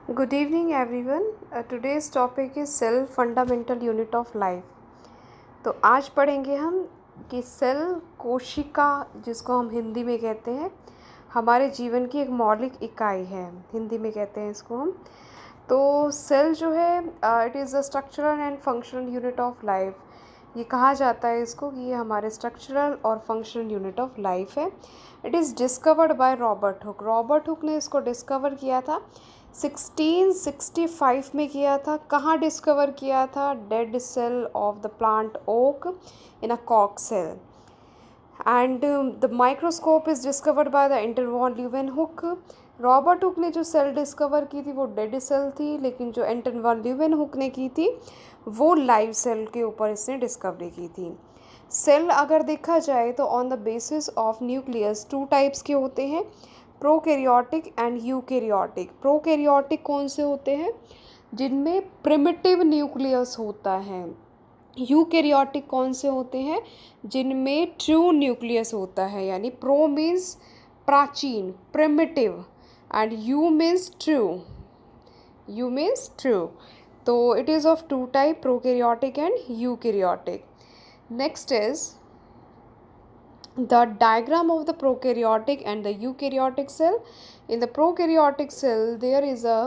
Good evening everyone. Today's topic is cell fundamental unit of life. तो आज पढ़ेंगे हम कि सेल कोशिका जिसको हम हिंदी में कहते हैं हमारे जीवन की एक मौलिक इकाई है। हिंदी में कहते हैं इसको हम। तो सेल जो है it is a structural and functional unit of life. ये कहा जाता है इसको कि ये हमारे स्ट्रक्चरल और फंक्शनल यूनिट ऑफ लाइफ है। It is discovered by Robert Hooke. Robert Hooke ने इसको डिस्कवर किया था 1665 में किया था। कहाँ डिस्कवर किया था? Dead cell of the plant oak in a कॉक cell. And the microscope is discovered by the Anton van Leeuwenhoek. Robert Hooke ने जो सेल डिस्कवर की थी वो डेड सेल थी, लेकिन जो एंटन वॉन ल्यूवेनहुक ने की थी वो लाइव सेल के ऊपर इसने डिस्कवरी की थी। सेल अगर देखा जाए तो on the basis of nucleus two types के होते हैं, प्रोकैरियोटिक एंड यूकैरियोटिक। प्रोकैरियोटिक कौन से होते हैं? जिनमें प्रिमिटिव न्यूक्लियस होता है। यूकैरियोटिक कौन से होते हैं? जिनमें ट्रू न्यूक्लियस होता है। यानी प्रो मीन्स प्राचीन, primitive, and eu means true. Eu means true. तो it is of two type, prokaryotic and eukaryotic. Next is the diagram of the prokaryotic and the eukaryotic cell. In the prokaryotic cell, there is a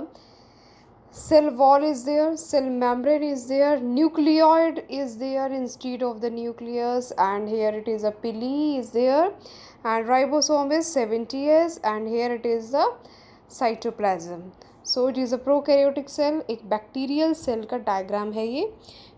cell wall is there, cell membrane is there, nucleoid is there instead of the nucleus, and here it is a pili is there, and ribosome is 70s, and here it is the cytoplasm. So it is a prokaryotic cell. एक bacterial cell का diagram है ये.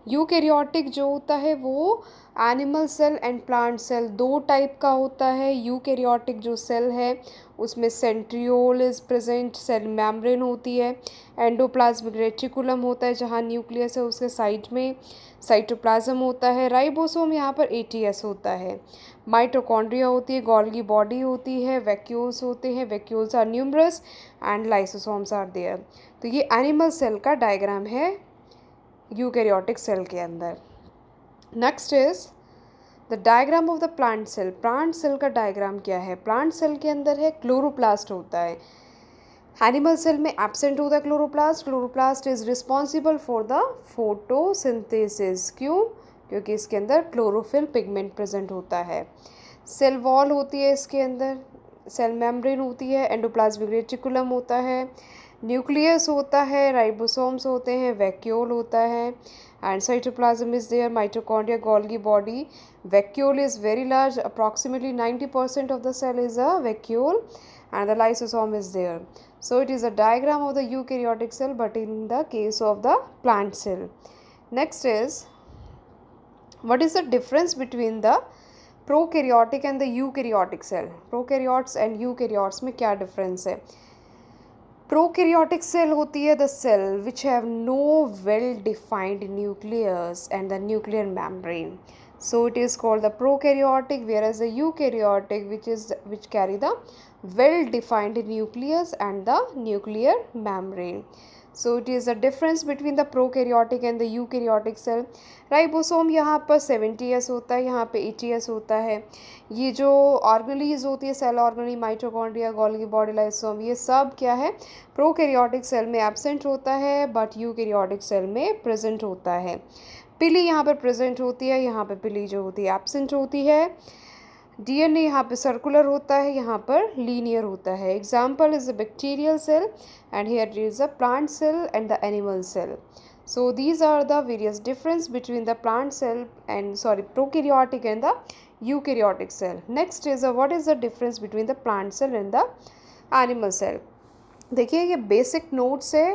Eukaryotic जो होता है वो animal cell and plant cell दो type का होता है. यूकैरियोटिक जो सेल है उसमें centriole is present, cell membrane होती है, एंडोप्लाज्मिक रेटिकुलम होता है जहाँ न्यूक्लियस है उसके साइड में, साइटोप्लाज्म होता है, राइबोसोम यहाँ पर एटीएस होता है, माइटोकॉन्ड्रिया होती है, गोल्गी बॉडी होती है, वैक्यूल्स होते हैं, vacuoles are numerous, and lysosomes are there. तो ये एनिमल सेल का डायग्राम है यूकैरियोटिक सेल के अंदर. Next is the diagram of the plant cell. Plant cell का डायग्राम क्या है? प्लांट सेल के अंदर है क्लोरोप्लास्ट होता है. एनिमल सेल में एब्सेंट होता है chloroplast. Chloroplast is responsible for the photosynthesis. क्यों? क्योंकि इसके अंदर क्लोरोफिल पिगमेंट प्रेजेंट होता है. सेल वॉल होती है इसके अंदर, सेल मेम्ब्रेन होती है, एंडोप्लाज्मिक रेटिकुलम होता है, न्यूक्लियस होता है, राइबोसोम्स होते हैं, वैक्यूल होता है, and cytoplasm is there, mitochondria, Golgi body. Vacuole is very large, approximately 90% of the cell is a vacuole, and the lysosome is there. So it is a diagram of the eukaryotic cell, but in the case of the plant cell. Next is, what is the difference between the prokaryotic and the eukaryotic cell? Prokaryotes and eukaryotes में क्या difference है? Prokaryotic cell होती है the cell which have no well defined nucleus and the nuclear membrane. So it is called the prokaryotic, whereas the eukaryotic which carry the well defined nucleus and the nuclear membrane. So it is a difference between the prokaryotic and the eukaryotic cell. Ribosome यहाँ पर 70s होता है, यहाँ पे 80s होता है. ये जो ऑर्गेनीज होती है, cell organelle, mitochondria, Golgi body, lysosome, ये सब क्या है? प्रोकैरियोटिक सेल में एब्सेंट होता है, बट यूकैरियोटिक सेल में प्रेजेंट होता है. पिली यहाँ पर प्रेजेंट होती है, यहाँ पर पिली जो होती है एब्सेंट होती है. डीएनए यहाँ पे सर्कुलर होता है, यहाँ पर लीनियर होता है. Example is a bacterial cell, and here is a plant cell and the animal cell. So these are the various difference between the plant cell and prokaryotic and the eukaryotic cell. Next is what is the difference between the plant cell and the animal cell. देखिए ये basic notes है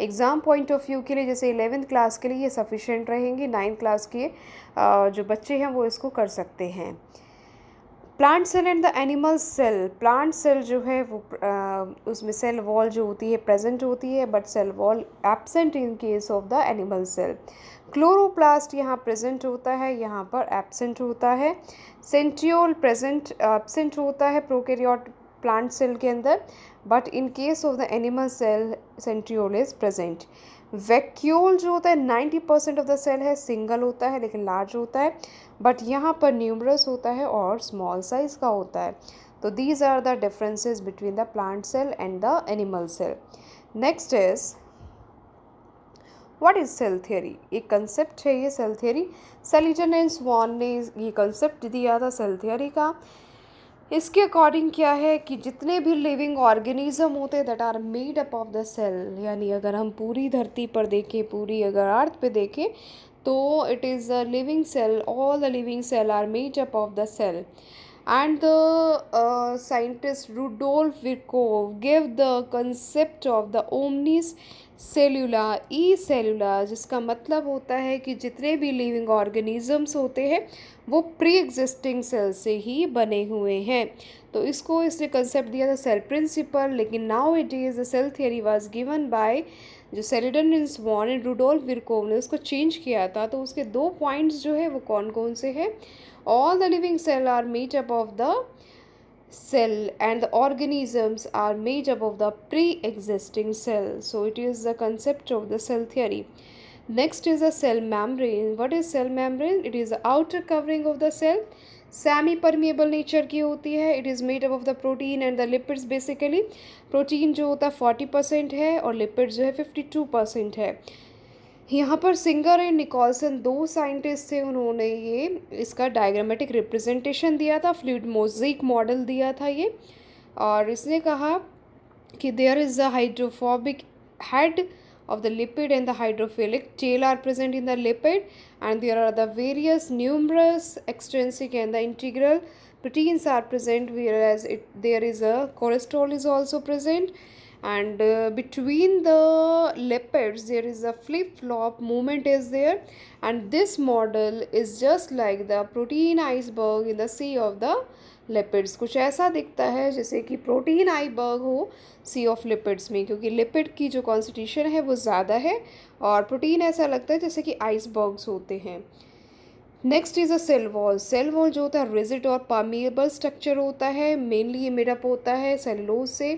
exam point of view के लिए. जैसे 11th class के लिए ये sufficient रहेंगी, 9th क्लास के जो बच्चे हैं वो इसको कर सकते हैं. Plant cell and the animal cell. Plant cell जो है वो उसमें सेल वॉल जो होती है प्रेजेंट होती है, but cell wall absent in case of the animal cell. Chloroplast यहाँ प्रेजेंट होता है, यहाँ पर एब्सेंट होता है. सेंट्रियोल प्रेजेंट एब्सेंट होता है प्रोकैरियोट प्लांट सेल के अंदर, but in case of the animal cell centriole is present. Vacuole जो होता है 90% ऑफ द सेल है, सिंगल होता है लेकिन लार्ज होता है, बट यहाँ पर न्यूमरस होता है और स्मॉल साइज का होता है. तो these are the differences between the plant cell and the animal cell. Next is what is cell theory. एक कंसेप्ट है ये cell theory. Schleiden and Schwann ने ये कंसेप्ट दिया था सेल थियरी का। इसके अकॉर्डिंग क्या है कि जितने भी लिविंग ऑर्गेनिज्म होते हैं that are made up of the cell, यानी अगर हम पूरी धरती पर देखें, पूरी अगर अर्थ पे देखें, तो it is a living cell, all the living cell are made up of the cell. And the scientist Rudolf Virchow gave the concept of the omnis cellula e cellula, जिसका मतलब होता है कि जितने भी लिविंग ऑर्गेनिजम्स होते हैं वो प्री एग्जिस्टिंग सेल से ही बने हुए हैं। तो इसको इसने कंसेप्ट दिया था सेल प्रिंसिपल। लेकिन now it is the cell theory was given by जो Schleiden and Schwann and Rudolf Virchow ने उसको चेंज किया था। तो उसके दो पॉइंट्स जो है वो कौन कौन से हैं? All the living cells are made up of the cell and the organisms are made up of the pre-existing cell. So it is the concept of the cell theory. Next is the cell membrane. What is cell membrane? It is the outer covering of the cell. Semi permeable nature की होती है। It is made up of the protein and the lipids. Basically protein जो होता है 40% है और lipid जो है 52% है। यहाँ पर सिंगर एंड निकोलसन दो साइंटिस्ट थे, उन्होंने ये इसका डायग्रामेटिक रिप्रेजेंटेशन दिया था, फ्लूइड मोज़ेक मॉडल दिया था ये। और इसने कहा कि there is a hydrophobic head of the lipid and the hydrophilic tail are present in the lipid, and there are the various numerous extrinsic and the integral proteins are present, whereas there is a cholesterol is also present. And between the lipids there is a flip flop movement is there, and this model is just like the protein iceberg in the sea of the lipids. कुछ ऐसा दिखता है जैसे कि protein iceberg हो सी of lipids में, क्योंकि lipid की जो कॉन्स्टिट्यूशन है वो ज़्यादा है और प्रोटीन ऐसा लगता है जैसे कि आइसबर्ग्स होते हैं। Next is a cell wall. Cell wall जो होता है रिजिड और परमिएबल स्ट्रक्चर होता है। मेनली ये मेडअप होता है सेलुलोज से,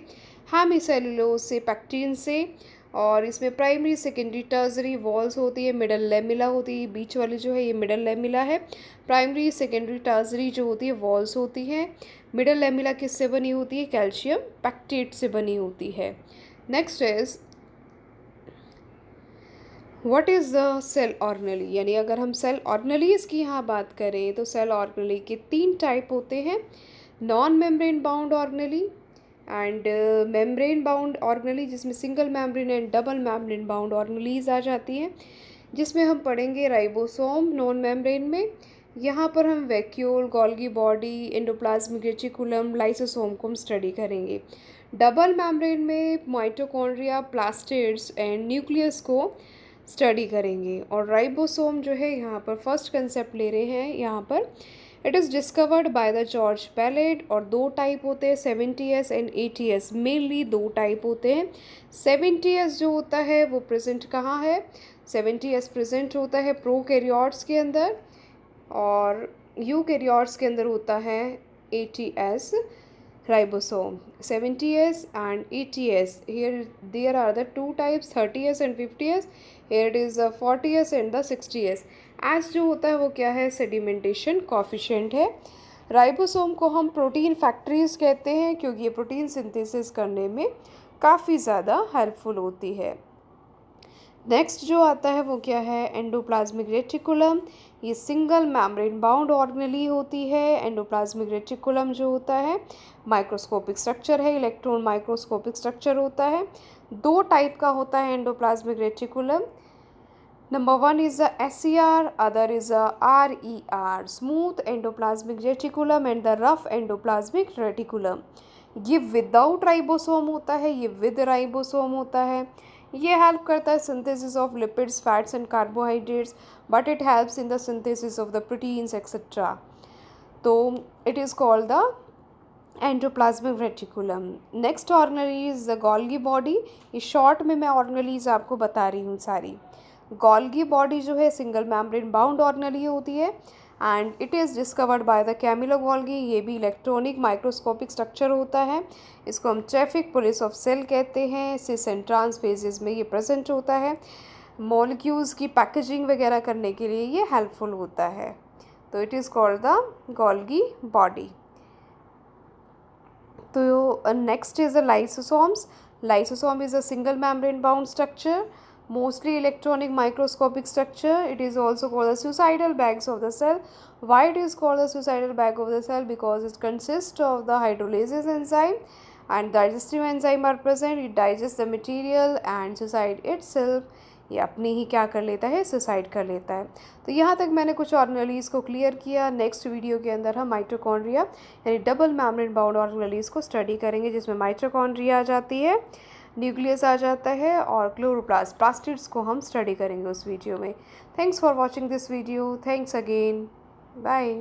हेमीसेलुलोज से, पैक्टीन से। और इसमें प्राइमरी सेकेंडरी टर्सरी वॉल्स होती है, मिडल लेमिला होती है। बीच वाली जो है ये मिडल लेमिला है। प्राइमरी सेकेंडरी टर्सरी जो होती है वॉल्स होती हैं। मिडल लेमिला किससे बनी होती है? कैल्शियम पैक्टेट से बनी होती है। Next is what is the cell organelle, यानी अगर हम सेल ऑर्गेनेलीज की यहाँ बात करें तो सेल ऑर्गेनेली के 3 टाइप होते हैं। Non membrane bound organelle and membrane bound organelle, जिसमें single membrane and double membrane bound organelles आ जाती हैं, जिसमें हम पढ़ेंगे राइबोसोम नॉन मेम्ब्रेन में। यहाँ पर हम vacuole, Golgi body, endoplasmic reticulum, lysosome को हम स्टडी करेंगे। डबल मेम्ब्रेन में माइटोकॉन्ड्रिया, प्लास्टिड्स एंड न्यूक्लियस को स्टडी करेंगे। और राइबोसोम जो है यहाँ पर फर्स्ट कंसेप्ट ले रहे हैं यहाँ पर। It is discovered by the George Palade. और 2 टाइप होते हैं 70s and 80s, mainly 2 type होते हैं। 70s जो होता है वो प्रेजेंट कहाँ है? 70s प्रेजेंट होता है प्रोकैरियोट्स के अंदर और यूकैरियोट्स के अंदर होता है 80s ribosome। 70s and 80s, here there are the 2 types 30s and 50s, here it is the 40s and the 60s। S जो होता है वो क्या है? सेडिमेंटेशन कोफिशिएंट है। राइबोसोम को हम प्रोटीन फैक्ट्रीज कहते हैं क्योंकि ये प्रोटीन सिंथेसिस करने में काफ़ी ज़्यादा हेल्पफुल होती है। नेक्स्ट जो आता है वो क्या है? Endoplasmic reticulum. ये सिंगल मेम्ब्रेन बाउंड ऑर्गेनेली होती है। एंडोप्लाज्मिक रेटिकुलम जो होता है माइक्रोस्कोपिक स्ट्रक्चर है, इलेक्ट्रॉन माइक्रोस्कोपिक स्ट्रक्चर होता है। 2 टाइप का होता है endoplasmic reticulum. Number 1 is the SCR, other is the RER, smooth endoplasmic reticulum and the rough endoplasmic reticulum. ये विदाउट राइबोसोम होता है, ये विद राइबोसोम होता है। ये हेल्प करता है synthesis of lipids, fats and carbohydrates, but it helps in the synthesis of the proteins etcetera. तो it is called the endoplasmic reticulum. Next organelle is the Golgi body. ये short में मैं organelles आपको बता रही हूँ सारी। गोल्गी बॉडी जो है सिंगल मेम्ब्रेन बाउंड ऑर्गेनेली होती है and it is discovered by the Camillo Golgi. ये भी इलेक्ट्रॉनिक माइक्रोस्कोपिक स्ट्रक्चर होता है। इसको हम ट्रैफिक पुलिस ऑफ सेल कहते हैं। सिस एंड ट्रांस फेजेस में ये प्रेजेंट होता है। मॉलिक्यूल्स की पैकेजिंग वगैरह करने के लिए ये हेल्पफुल होता है। तो it is called the Golgi body. तो next is the lysosomes. Lysosome is a single membrane bound structure, mostly electronic microscopic structure. It is also called the suicidal bags of the cell. Why it is called the suicidal bag of the cell? Because it consists of the hydrolysis enzyme and digestive enzyme are present. It digests the material and suicide itself, ये अपने ही क्या कर लेता है, suicide कर लेता है। तो यहाँ तक मैंने कुछ ऑर्गेनेलीज को क्लियर किया। नेक्स्ट वीडियो के अंदर हम माइटोकॉन्ड्रिया यानी डबल मेम्ब्रेन बाउंड ऑर्गेनेलीज को स्टडी करेंगे, जिसमें माइटोकॉन्ड्रिया आ जाती है, न्यूक्लियस आ जाता है और क्लोरोप्लास्ट प्लास्टिड्स को हम स्टडी करेंगे उस वीडियो में। Thanks for watching this video. Thanks again. Bye.